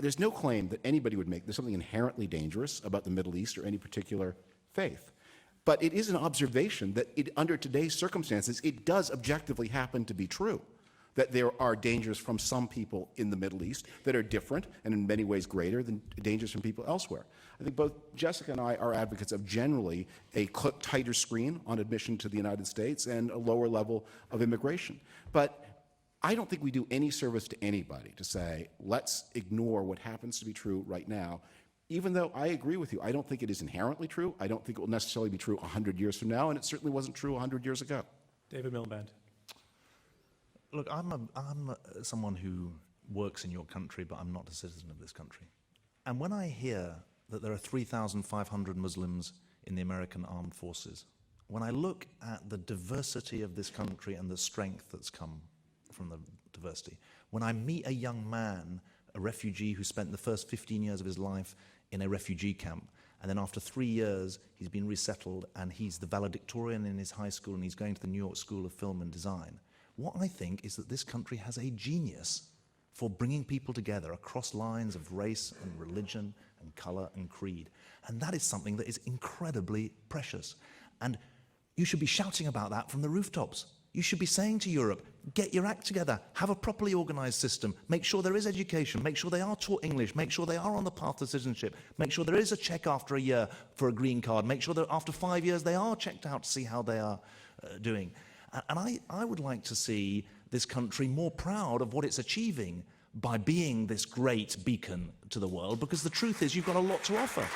there's no claim that anybody would make there's something inherently dangerous about the Middle East or any particular faith. But it is an observation that under today's circumstances, it does objectively happen to be true, that there are dangers from some people in the Middle East that are different and in many ways greater than dangers from people elsewhere. I think both Jessica and I are advocates of generally a tighter screen on admission to the United States and a lower level of immigration. But I don't think we do any service to anybody to say, let's ignore what happens to be true right now, even though I agree with you. I don't think it is inherently true. I don't think it will necessarily be true 100 years from now, and it certainly wasn't true 100 years ago. David Miliband. Look, I'm someone who works in your country, but I'm not a citizen of this country. And when I hear that there are 3,500 Muslims in the American armed forces, when I look at the diversity of this country and the strength that's come from the diversity, when I meet a young man, a refugee who spent the first 15 years of his life in a refugee camp, and then after 3 years he's been resettled and he's the valedictorian in his high school and he's going to the New York School of Film and Design, what I think is that this country has a genius for bringing people together across lines of race and religion and color and creed. And that is something that is incredibly precious. And you should be shouting about that from the rooftops. You should be saying to Europe, get your act together, have a properly organized system, make sure there is education, make sure they are taught English, make sure they are on the path to citizenship, make sure there is a check after a year for a green card, make sure that after 5 years they are checked out to see how they are doing. And I would like to see this country more proud of what it's achieving by being this great beacon to the world, because the truth is you've got a lot to offer.